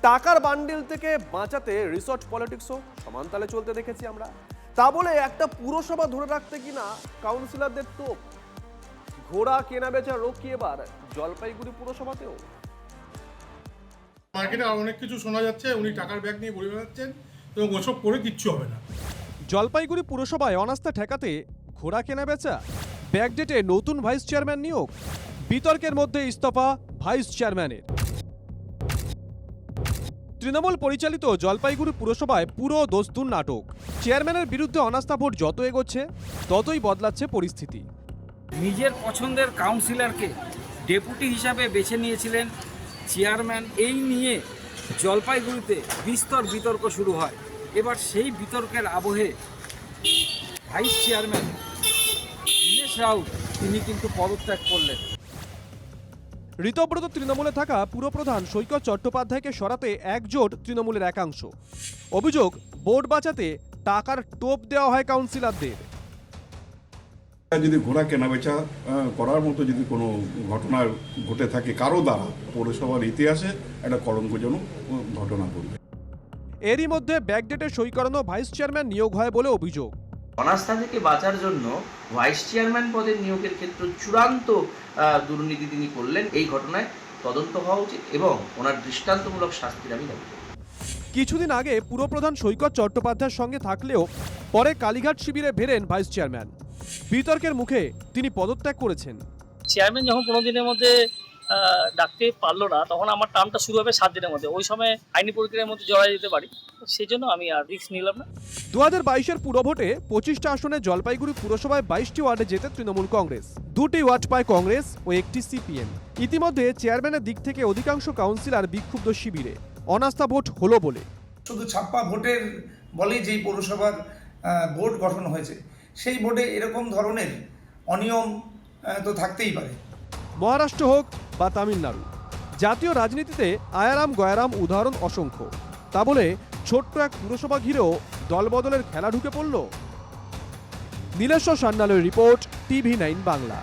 টাকার বান্ডিল থেকে বাঁচাতে রিসর্ট পলিটিক্সও সমানতালে চলতে দেখেছি আমরা। তা বলে একটা পুরসভা ধরে রাখতে কিনা কাউন্সিলরদের টোপ। ঘোড়া কেনা বেচা রোগ কি এবার জলপাইগুড়ি পুরসভাতেও? মার্কেটে অনেক কিছু শোনা যাচ্ছে, উনি টাকার ব্যাগ নিয়ে ঘুরে বেড়াচ্ছেন এবং ওসব করে কিচ্ছু হবে না। জলপাইগুড়ি পুরসভায় অনাস্থা ঠেকাতে ঘোড়া কেনা বেচা, ব্যাকডেটে নতুন ভাইস চেয়ারম্যান নিয়োগ, বিতর্কের মধ্যে ইস্তফা ভাইস চেয়ারম্যানের। তৃণমূল পরিচালিত জলপাইগুড়ি পুরসভায় পুরো দস্তুর নাটক। চেয়ারম্যানের বিরুদ্ধে অনাস্থা ভোট যত এগোচ্ছে ততই বদলাচ্ছে পরিস্থিতি। নিজের পছন্দের কাউন্সিলরকে ডেপুটি হিসাবে বেছে নিয়েছিলেন চেয়ারম্যান, এই নিয়ে জলপাইগুড়িতে বিস্তর বিতর্ক শুরু হয়। এবার সেই বিতর্কের আবহে ভাইস চেয়ারম্যান দীনেশ রাউত তিনি কিন্তু পদত্যাগ করলেন। ঋতব্রত তৃণমূলে থাকা পুরপ্রধান সৈকত চট্টোপাধ্যায়কে সরাতে একজোট তৃণমূলের একাংশ। অভিযোগ, ভোট বাঁচাতে টাকার টোপ দেওয়া হয় কাউন্সিলরদের। যদি ঘোড়া কেনাবেচা করার মতো যদি কোনো ঘটনা ঘটে থাকে কারো দ্বারা, পৌরসভার ইতিহাসে একটা কলঙ্কজনক ঘটনা ঘটবে। এরই মধ্যে ব্যাকডেটে সই করানো ভাইস চেয়ারম্যান নিয়োগ হয় বলে অভিযোগ। অনাস্থা থেকে বাঁচার জন্য ভাইস চেয়ারম্যান পদের নিয়োগের ক্ষেত্রে চূড়ান্ত দুর্নীতি তিনি করলেন। এই ঘটনায় তদন্ত হওয়া উচিত এবং ওনার দৃষ্টান্তমূলক শাস্তির আমি দাবি করি। কিছুদিন আগে পুরপ্রধান সৈকত চট্টোপাধ্যায়ের সঙ্গে থাকলেও পরে কালীঘাট শিবিরে ফেরেন ভাইস চেয়ারম্যান। বিতর্কের মুখে তিনি পদত্যাগ করেছেন। চেয়ারম্যান যখন 15 দিনের মধ্যে ডাকতে পারলো না, তখন আমার টার্মটা শুরু হবে 7 দিনের মধ্যে। ওই সময় আইনি প্রক্রিয়ার মধ্যে জড়াই যেতে পারি, সেই জন্য আমি আর রিস্ক নিলাম না। 2022-এর পুরভোটে 25টা আসনে জলপাইগুড়ি পুরসভায় 22টি ওয়ার্ডে জেতে তৃণমূল কংগ্রেস, 2টি ওয়ার্ড পায় কংগ্রেস ও 1টি সিপিএম। ইতিমধ্যে চেয়ারম্যানের দিক থেকে অধিকাংশ কাউন্সিলর বিক্ষুব্ধ শিবিরে। অনাস্থা ভোট হলো বলে শুধু ছাপ্পা ভোটের বলেই যেই পৌরসভার বোর্ড গঠন হয়েছে, সেই বোর্ডে এরকম ধরনের অনিয়ম তো থাকতেই পারে। মহারাষ্ট্র হোক বা তামিলনাড়ু, জাতীয় রাজনীতিতে আয়ারাম গয়ারাম উদাহরণ অসংখ্য। তা বলে ছোট্ট এক পুরসভা ঘিরেও দলবদলের খেলা ঢুকে পড়ল। Nileshwar সান্যালের report, TV9 Bangla.